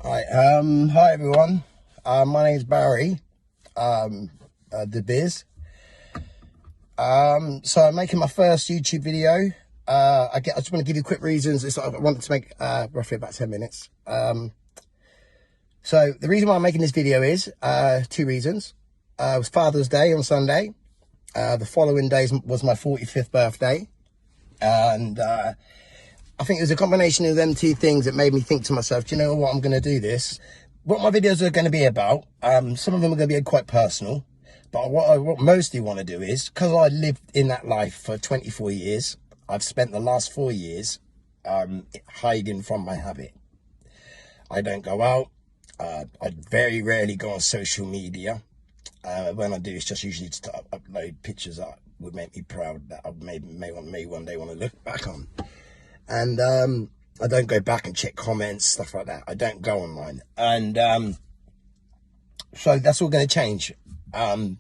Hi, hi everyone. My name's Barry, the Biz. So I'm making my first YouTube video. I just want to give you quick reasons. I wanted to make roughly about 10 minutes. So the reason why I'm making this video is two reasons. It was Father's Day on Sunday. The following day was my 45th birthday, and I think it was a combination of them two things that made me think to myself, do you know what, I'm going to do this. What my videos are going to be about, some of them are going to be quite personal, but what I mostly want to do is, because I lived in that life for 24 years, I've spent the last 4 years hiding from my habit. I don't go out. I very rarely go on social media. When I do, it's just usually to upload pictures that would make me proud, that I may one day want to look back on. And I don't go back and check comments, stuff like that. I don't go online. And so that's all going to change. I'm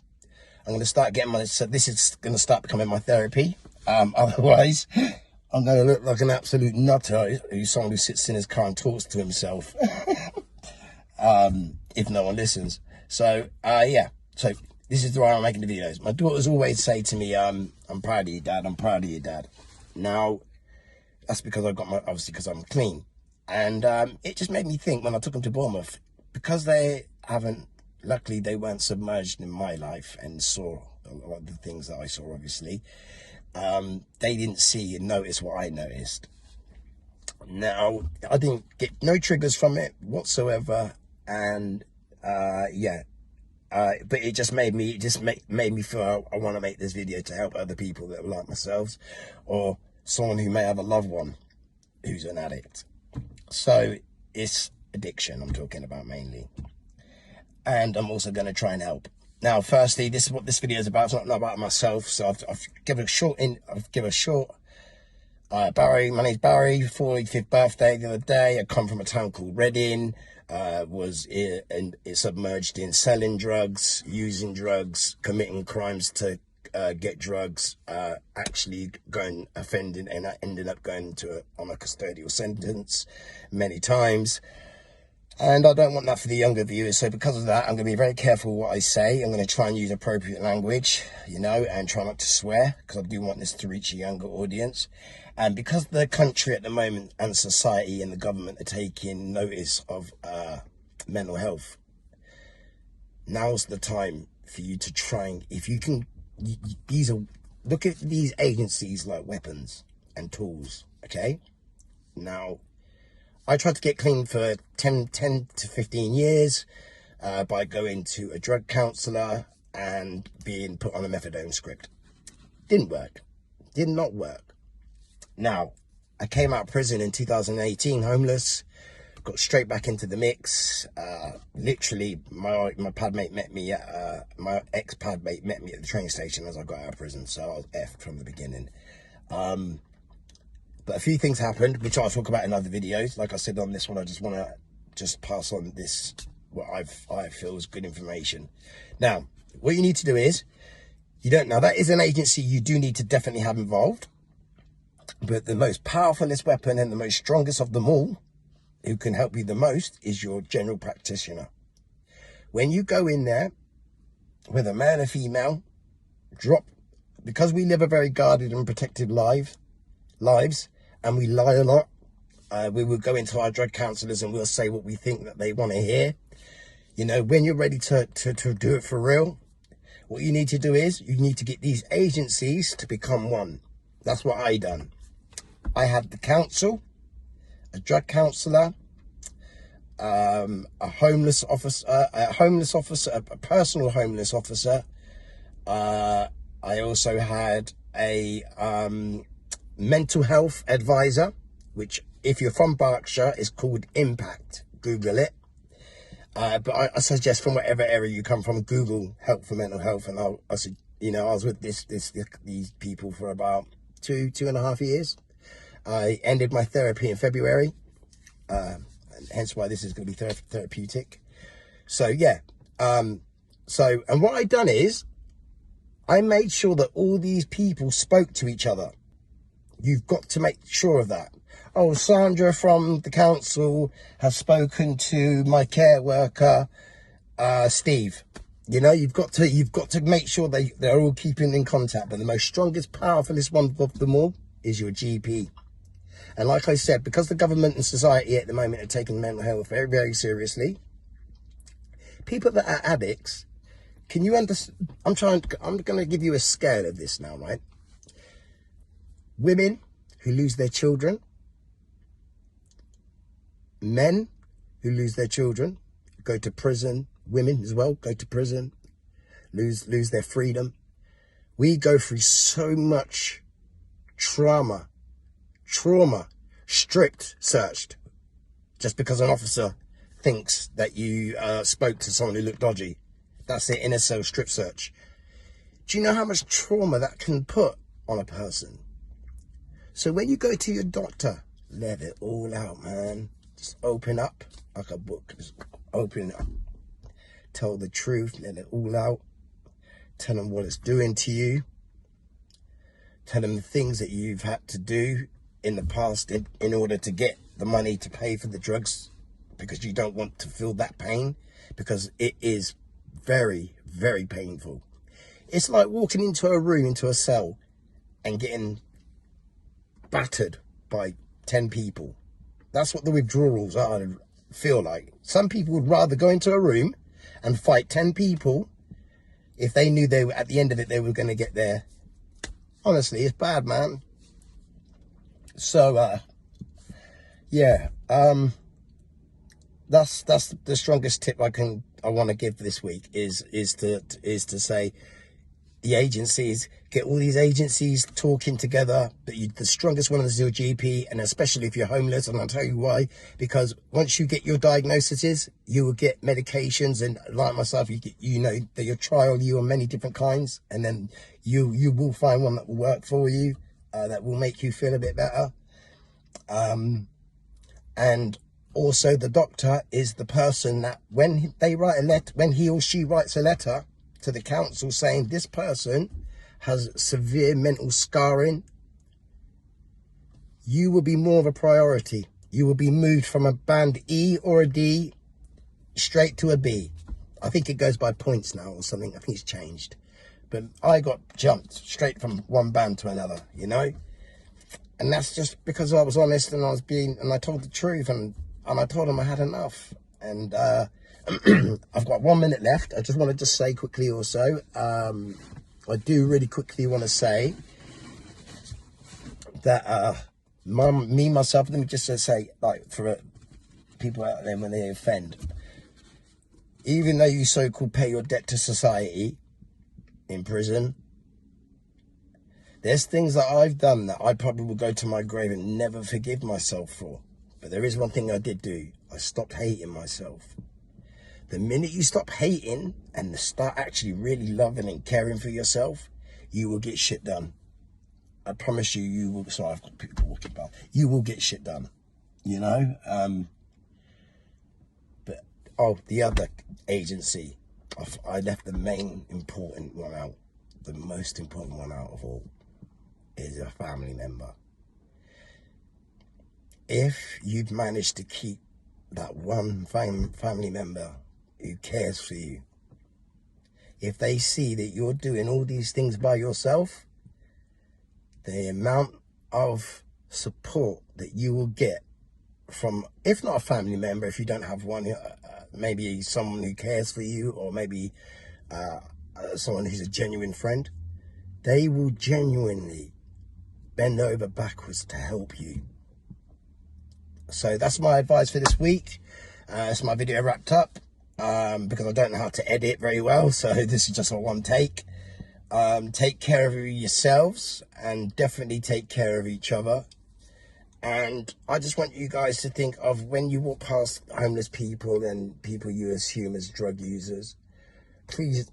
going to start getting so this is going to start becoming my therapy. Otherwise, I'm going to look like an absolute nutter who's someone who sits in his car and talks to himself. If no one listens. So, yeah. So this is why I'm making the videos. My daughters always say to me, I'm proud of you, Dad. I'm proud of you, Dad. Now, that's because I've got obviously because I'm clean. And it just made me think when I took them to Bournemouth, because luckily they weren't submerged in my life and saw a lot of the things that I saw, obviously. They didn't see and notice what I noticed. Now, I didn't get no triggers from it whatsoever. And yeah. But it just made me feel I want to make this video to help other people that are like myself, or someone who may have a loved one who's an addict. So it's addiction I'm talking about mainly, and I'm also going to try and help. Now, firstly, this is what this video is about. It's not about myself, so I've given a short. Barry, my name's Barry. 45th birthday the other day. I come from a town called Reading. Was submerged in selling drugs, using drugs, committing crimes to get drugs, actually going offending, and I ended up going on a custodial sentence many times. And I don't want that for the younger viewers, so because of that, I'm going to be very careful what I say. I'm going to try and use appropriate language, and try not to swear, because I do want this to reach a younger audience. And because the country at the moment and society and the government are taking notice of mental health, now's the time for you to try and, if you can, look at these agencies like weapons and tools, okay? Now, I tried to get clean for 10 to 15 years by going to a drug counsellor and being put on a methadone script. Didn't work. Did not work. Now, I came out of prison in 2018, homeless, got straight back into the mix. Literally, my padmate met me at, my ex-padmate met me at the train station as I got out of prison, so I was effed from the beginning. But a few things happened, which I'll talk about in other videos. Like I said on this one, I just want to pass on this, what I feel is good information. Now, what you need to do is, now that is an agency you do need to definitely have involved. But the most powerfulest weapon and the most strongest of them all, who can help you the most, is your general practitioner. When you go in there, whether male or female, because we live a very guarded and protected lives, and we lie a lot, we will go into our drug counsellors and we'll say what we think that they want to hear. When you're ready to do it for real, what you need to do is, you need to get these agencies to become one. That's what I done. I had the council, a drug counsellor, a homeless officer, a personal homeless officer. I also had a mental health advisor, which, if you're from Berkshire, is called Impact. Google it. But I suggest, from whatever area you come from, Google help for mental health. And I was with these people for about 2.5 years. I ended my therapy in February, and hence why this is going to be therapeutic. So yeah, and what I done is, I made sure that all these people spoke to each other. You've got to make sure of that. Oh, Sandra from the council has spoken to my care worker, Steve. You know, you've got to make sure they're all keeping in contact. But the most strongest, powerfulest one of them all is your GP. And like I said, because the government and society at the moment are taking mental health very, very seriously, people that are addicts, can you understand? I'm going to give you a scale of this now, right? Women who lose their children, men who lose their children, go to prison, women as well go to prison, lose their freedom. We go through so much trauma, stripped searched, just because an officer thinks that you spoke to someone who looked dodgy. That's their inner cell strip search. Do you know how much trauma that can put on a person? So when you go to your doctor, let it all out, man. Just open up like a book. Just open it up. Tell the truth, let it all out. Tell them what it's doing to you. Tell them the things that you've had to do in the past in order to get the money to pay for the drugs, because you don't want to feel that pain, because it is very, very painful. It's like walking into a room, into a cell, and getting battered by 10 people. That's what the withdrawals are, feel like. Some people would rather go into a room and fight 10 people if they knew they were, at the end of it, they were going to get there. Honestly, it's bad, man. So, yeah, that's the strongest tip I want to give this week is to say, the agencies, get all these agencies talking together, but the strongest one is your GP, and especially if you're homeless, and I'll tell you why. Because once you get your diagnoses, you will get medications, and like myself, you know that you'll trial you on many different kinds, and then you will find one that will work for you, that will make you feel a bit better. And also the doctor is the person that when he or she writes a letter to the council saying this person has severe mental scarring, you will be more of a priority. You will be moved from a band E or a D straight to a B. I think it goes by points now or something. I think it's changed. But I got jumped straight from one band to another, you know? And that's just because I was honest, and I told the truth, and I told them I had enough. And I've got 1 minute left. I just wanted to say quickly also, I do really quickly want to say that myself, let me just say, like, for people out there when they offend, even though you so-called pay your debt to society in prison, there's things that I've done that I probably will go to my grave and never forgive myself for. But there is one thing I did do. I stopped hating myself. The minute you stop hating and start actually really loving and caring for yourself, you will get shit done. I promise you, you will. Sorry, I've got people walking by. You will get shit done, you know? But, the other agency, I left the main important one out. The most important one out of all is a family member. If you've managed to keep that one family member who cares for you, if they see that you're doing all these things by yourself, the amount of support that you will get from, if not a family member, if you don't have one, maybe someone who cares for you, or maybe someone who's a genuine friend, they will genuinely bend over backwards to help you. So that's my advice for this week. That's my video wrapped up, because I don't know how to edit very well, so this is just a one take. Take care of yourselves, and definitely take care of each other. And I just want you guys to think of, when you walk past homeless people and people you assume as drug users, please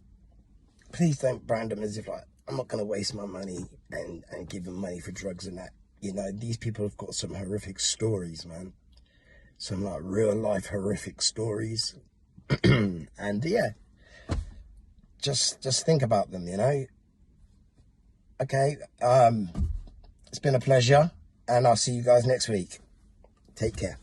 don't brand them as if, like, I'm not going to waste my money and give them money for drugs and that. You know, these people have got some horrific stories, man. Some, like, real life horrific stories. And yeah, just think about them, you know. Okay, It's been a pleasure, and I'll see you guys next week. Take care.